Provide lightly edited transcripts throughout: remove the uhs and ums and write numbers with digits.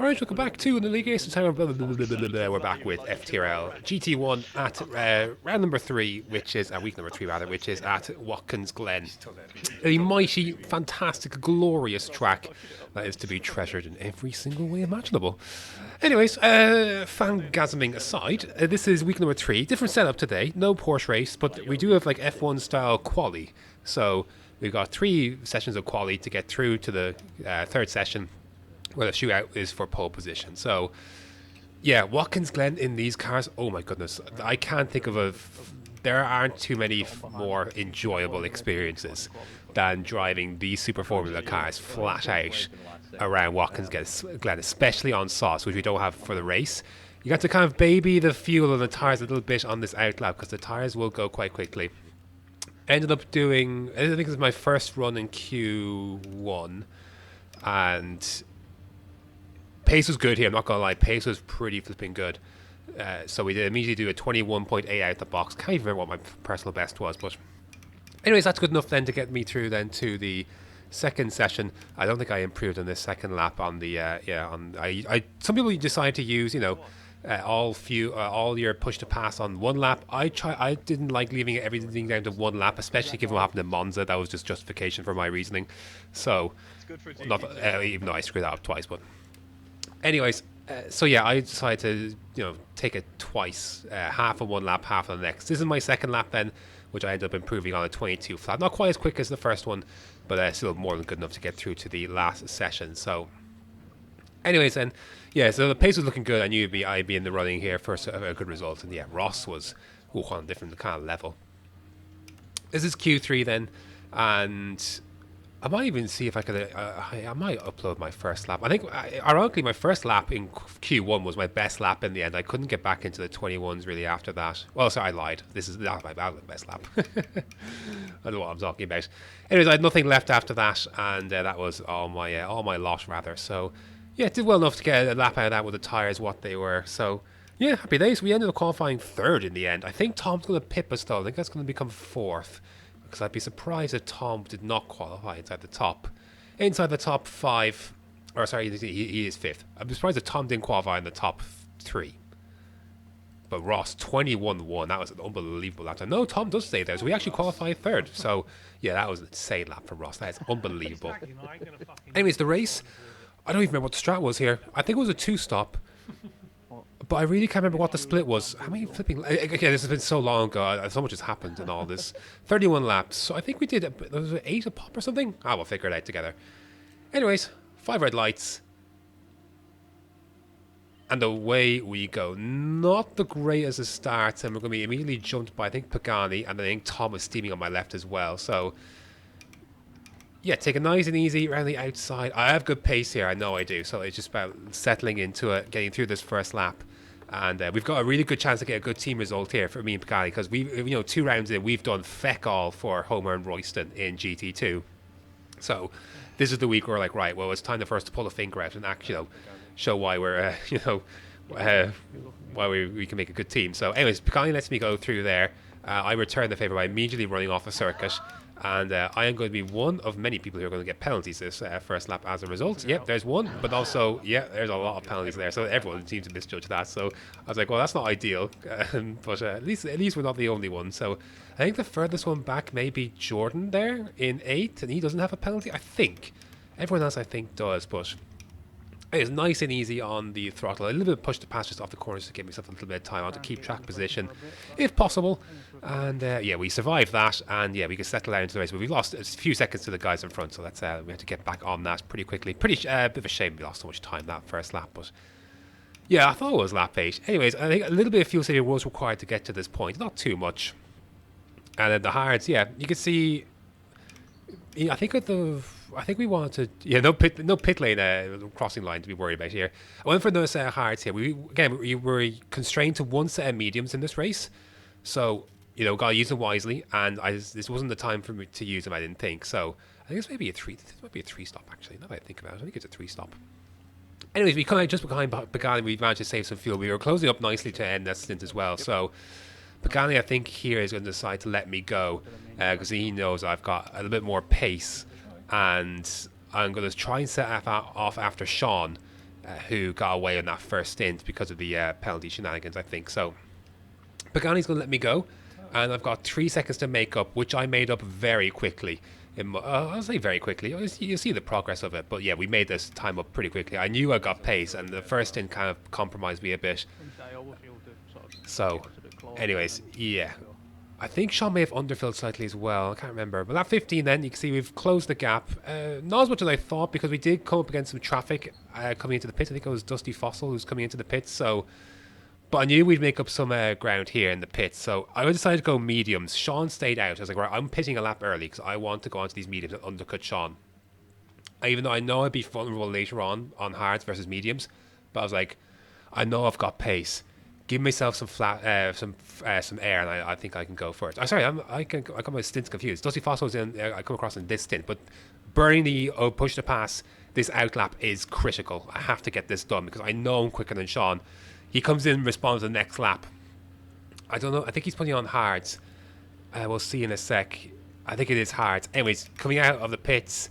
Alright, welcome back to the League Ace time. We're back with FTRL GT1 at round number 3, which is week number 3 rather, which is at Watkins Glen. A mighty, fantastic, glorious track that is to be treasured in every single way imaginable. Anyways, fangasming aside, this is week number 3. Different setup today, no Porsche race, but we do have like F1 style quali. So we've got 3 sessions of quali to get through to the 3rd session, where the shootout is for pole position. So, yeah, Watkins Glen in these cars, oh my goodness. I can't think of there aren't too many more enjoyable experiences than driving these Super Formula cars flat out around Watkins Glen, especially on sauce, which we don't have for the race. You got to kind of baby the fuel and the tyres a little bit on this outlap because the tyres will go quite quickly. Ended up doing, I think this is my first run in Q1, and pace was good here, I'm not going to lie. Pace was pretty flipping good. So we did immediately do a 21.8 out the box. Can't even remember what my personal best was. But anyways, that's good enough then to get me through then to the second session. I don't think I improved on this second lap on the, some people decide to use, all your push to pass on one lap. I didn't like leaving everything down to one lap, especially given what happened in Monza. That was just justification for my reasoning. So, not even though I screwed that up twice, but anyways, so yeah, I decided to take it twice, half on one lap, half on the next. This is my second lap then, which I ended up improving on a 22 flat. Not quite as quick as the first one, but still more than good enough to get through to the last session. So anyways then, yeah, so the pace was looking good. I knew I'd be in the running here for a good result. And yeah, Ross was on a different kind of level. This is Q3 then, and I might even see if I could. I might upload my first lap. I think, ironically, my first lap in Q1 was my best lap in the end. I couldn't get back into the 21s really after that. Well, sorry, I lied. This is not my best lap. I don't know what I'm talking about. Anyways, I had nothing left after that, and that was all my loss rather. So, yeah, did well enough to get a lap out of that with the tires what they were. So, yeah, happy days. We ended up qualifying 3rd in the end. I think Tom's going to pip us though. I think that's going to become 4th. Because I'd be surprised if Tom did not qualify inside the top 5. Or sorry, he is 5th. I'd be surprised if Tom didn't qualify in the top 3. But Ross, 21-1. That was an unbelievable lap time. No, Tom does stay there. So we actually qualified 3rd. So, yeah, that was an insane lap for Ross. That is unbelievable. Anyways, the race, I don't even remember what the strat was here. I think it was a 2-stop. But I really can't remember what the split was. How many flipping... Okay, this has been so long ago. So much has happened in all this. 31 laps. So I think we did... Was it 8 a pop or something? We'll figure it out together. Anyways, 5 red lights. And away we go. Not the greatest of starts. And we're going to be immediately jumped by, I think, Pagani. And I think Tom is steaming on my left as well. So, yeah, take it nice and easy around the outside. I have good pace here. I know I do. So it's just about settling into it, getting through this first lap. And we've got a really good chance to get a good team result here for me and Pagani, because we, 2 rounds in, we've done feck all for Homer and Royston in GT2. So this is the week where we're like, right, well, it's time for us to pull a finger out and actually, show why we're, why we can make a good team. So, anyways, Pagani lets me go through there. I return the favour by immediately running off a circuit. And I am going to be one of many people who are going to get penalties this first lap as a result. Yep, there's one, but also, yeah, there's a lot of penalties there. So everyone seems to misjudge that. So I was like, well, that's not ideal. But at least we're not the only one. So I think the furthest one back may be Jordan there in 8th, and he doesn't have a penalty, I think. Everyone else, I think, does, but it's nice and easy on the throttle. A little bit of push to pass just off the corners to give myself a little bit of time on to keep track position, if possible. And yeah, we survived that, and yeah, we could settle down into the race. But we lost a few seconds to the guys in front, so that's we had to get back on that pretty quickly. Bit of a shame we lost so much time that first lap, but yeah, I thought it was lap 8. Anyways, I think a little bit of fuel saving was required to get to this point, not too much. And then the hards, yeah, you can see. I think we wanted to, no pit lane crossing line to be worried about here. I went for those hards here. We were constrained to 1 set of mediums in this race, so got to use them wisely. And this wasn't the time for me to use them. I didn't think so. I think this might be a 3-stop actually. Now that I think about it, I think it's a 3-stop. Anyways, we kind of just behind Pagani. We managed to save some fuel. We were closing up nicely to end that stint as well. So Pagani, I think here is going to decide to let me go because he knows I've got a little bit more pace. And I'm going to try and set off after Sean who got away on that first stint because of the penalty shenanigans, I think. So Pagani's going to let me go, and I've got 3 seconds to make up, which I made up very quickly. I'll say very quickly. You see the progress of it, but yeah, we made this time up pretty quickly. I knew I got pace, and the first stint kind of compromised me a bit. So, anyways, yeah. I think Sean may have underfilled slightly as well. I can't remember. But at 15 then, you can see we've closed the gap. Not as much as I thought, because we did come up against some traffic coming into the pits. I think it was Dusty Fossil who's coming into the pits. So, but I knew we'd make up some ground here in the pits. So I decided to go mediums. Sean stayed out. I was like, right, I'm pitting a lap early because I want to go onto these mediums and undercut Sean. Even though I know I'd be vulnerable later on hards versus mediums. But I was like, I know I've got pace. Give myself some some air, and I think I can go for it. I got my stints confused. Dusty Fossil's in. I come across in this stint, but burning the push to pass this outlap is critical. I have to get this done because I know I'm quicker than Sean. He comes in and responds to the next lap. I don't know. I think he's putting on hards. We'll see in a sec. I think it is hards. Anyways, coming out of the pits.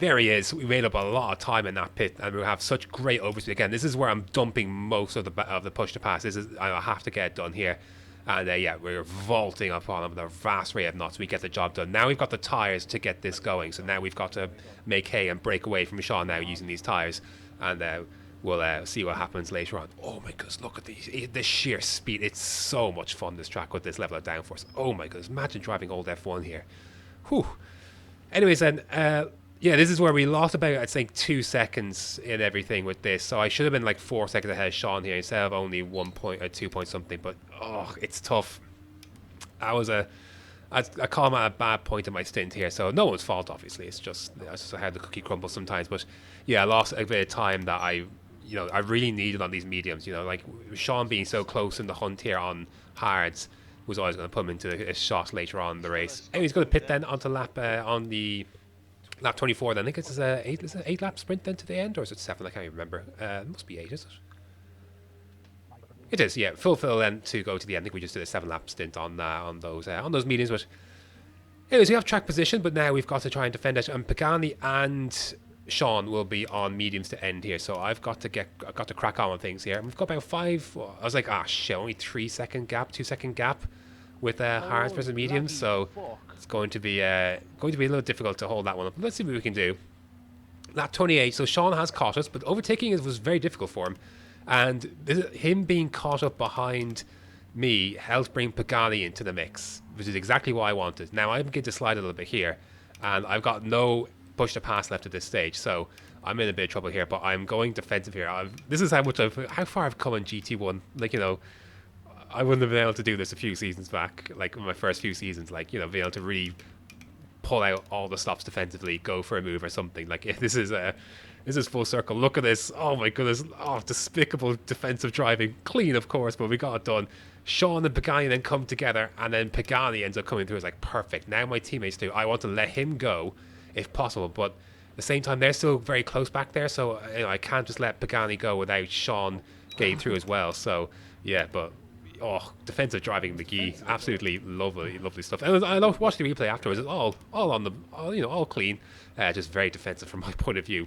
There he is. We made up a lot of time in that pit, and we have such great overspeed. Again, this is where I'm dumping most of the push to pass. I have to get it done here, and yeah, we're vaulting upon him with a vast rate of knots. We get the job done. Now we've got the tires to get this going. So now we've got to make hay and break away from Sean now using these tires, and we'll see what happens later on. Oh my goodness, look at the sheer speed. It's so much fun, this track, with this level of downforce. Oh my goodness, imagine driving old F1 here. Whew. Anyways then, yeah, this is where we lost about, I think, 2 seconds in everything with this. So I should have been like 4 seconds ahead of Sean here instead of only 1 point or 2 point something. But, oh, it's tough. I call him at a bad point in my stint here. So no one's fault, obviously. It's just how the cookie crumbles sometimes. But, yeah, I lost a bit of time that I really needed on these mediums. Like Sean being so close in the hunt here on hards was always going to put him into a shot later on in the race. Anyway, he's going to pit then onto lap on the lap 24 then. I think it's an 8 lap sprint then to the end, or is it 7? I can't even remember. It must be 8, is it? It is, yeah. Full then to go to the end. I think we just did a 7 lap stint on those mediums. But anyways, we have track position, but now we've got to try and defend it. And Pagani and Sean will be on mediums to end here, so I've got to crack on with things here. And we've got about 5. I was like, shit, only 2 second gap with hards versus mediums, so it's going to be a little difficult to hold that one up. Let's see what we can do. Lap 28. So Sean has caught us, but overtaking was very difficult for him, and him being caught up behind me helped bring Pagani into the mix, which is exactly what I wanted. Now I'm going to slide a little bit here, and I've got no push to pass left at this stage, so I'm in a bit of trouble here. But I'm going defensive here. This is how far I've come in GT1. Like, I wouldn't have been able to do this a few seasons back, like in my first few seasons, like, being able to really pull out all the stops defensively, go for a move or something. Like, this is full circle. Look at this. Oh my goodness. Oh, despicable defensive driving. Clean, of course, but we got it done. Sean and Pagani then come together, and then Pagani ends up coming through. It's like, perfect. Now my teammates do. I want to let him go if possible, but at the same time, they're still very close back there, so I can't just let Pagani go without Sean getting through as well. So, yeah, but defensive driving McGee, absolutely lovely stuff. And I watched the replay afterwards. It's all clean, just very defensive from my point of view.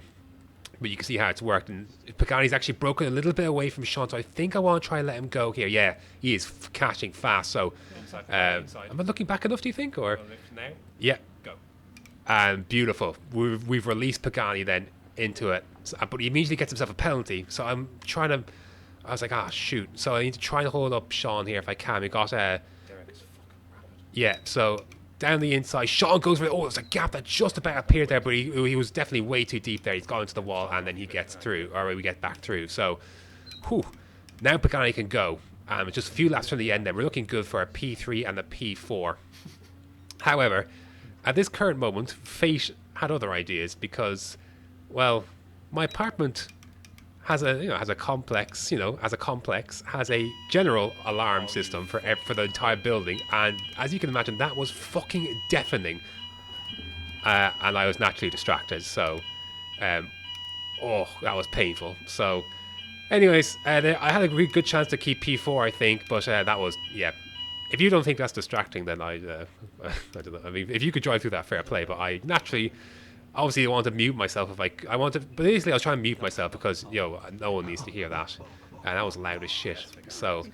But you can see how it's worked, and Pagani's actually broken a little bit away from Sean, so I think I want to try and let him go here. Yeah, he is catching fast. So, am I looking back enough? Do you think, or yeah, go. And beautiful. We've released Pagani then into it, but he immediately gets himself a penalty. So I was like, shoot. So I need to try and hold up Sean here if I can. We got yeah. So down the inside, Sean goes for it. Oh, there's a gap that just about appeared there, but he was definitely way too deep there. He's gone into the wall, and then he gets through, or we get back through. So, now Pagani can go. It's just a few laps from the end. Then we're looking good for a P3 and a P4. However, at this current moment, fate had other ideas because, well, my apartment has a complex has a general alarm system for the entire building, and as you can imagine, that was fucking deafening, and I was naturally distracted. So, that was painful. So, anyways, I had a really good chance to keep P4, I think, but that was If you don't think that's distracting, then I don't know. I mean, if you could drive through that, fair play. But I naturally obviously I want to mute myself if I want to, but basically I was trying to mute myself because no one needs to hear that, and that was loud as shit. So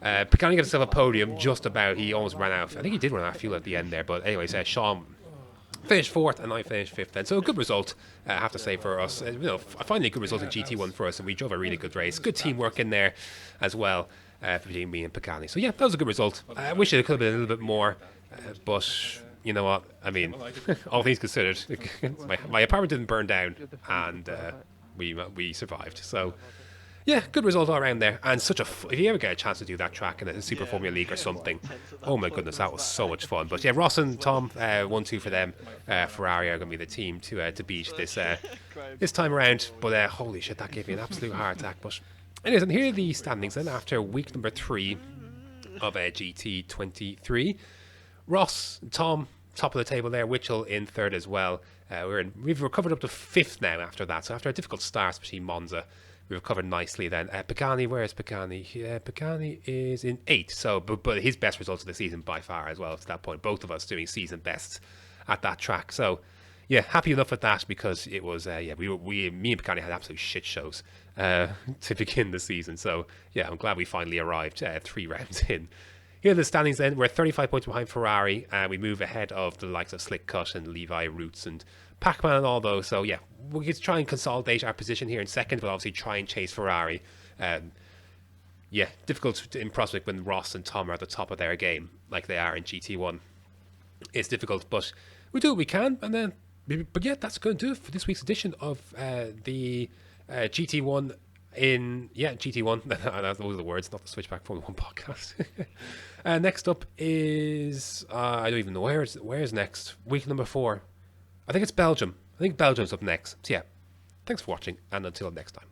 Picani got himself a podium just about. He almost ran out. I think he did run out of fuel at the end there, but anyways, Sean finished fourth and I finished fifth then. So a good result, I have to say, for us. Finally a good result in GT1 for us, and we drove a really good race. Good teamwork in there as well between me and Picani. So yeah, that was a good result. I wish it could have been a little bit more, but you know what? I mean, all things considered, my apartment didn't burn down, and we survived. So yeah, good result all around there. And if you ever get a chance to do that track in a Super Formula League or something, oh my goodness, that was so much fun. But yeah, Ross and Tom, 1-2 for them. Ferrari are going to be the team to beat this time around. But holy shit, that gave me an absolute heart attack. But anyways, and here are the standings then after week number 3 of GT23. Ross and Tom, top of the table there. Witchell in third as well. We've recovered up to 5th now after that. So after a difficult start, especially Monza, we recovered nicely then. Picani, where is Picani? Picani is in 8th. So, but his best results of the season by far as well. To that point, both of us doing season bests at that track. So, yeah, happy enough with that because it was me and Picani had absolute shit shows to begin the season. So, yeah, I'm glad we finally arrived 3 rounds in. Here are the standings then. We're 35 points behind Ferrari, and we move ahead of the likes of Slick Cut and Levi Roots and Pac-Man and all those. So, yeah, we can try and consolidate our position here in second, but obviously try and chase Ferrari. Yeah, difficult in prospect when Ross and Tom are at the top of their game, like they are in GT1. It's difficult, but we do what we can. And then, but yeah, that's going to do it for this week's edition of the GT1 GT1. Those are the words, not the Switchback Formula 1 podcast. Next up is I don't even know where's next. Week number 4. I think it's Belgium. I think Belgium's up next. So yeah, thanks for watching, and until next time.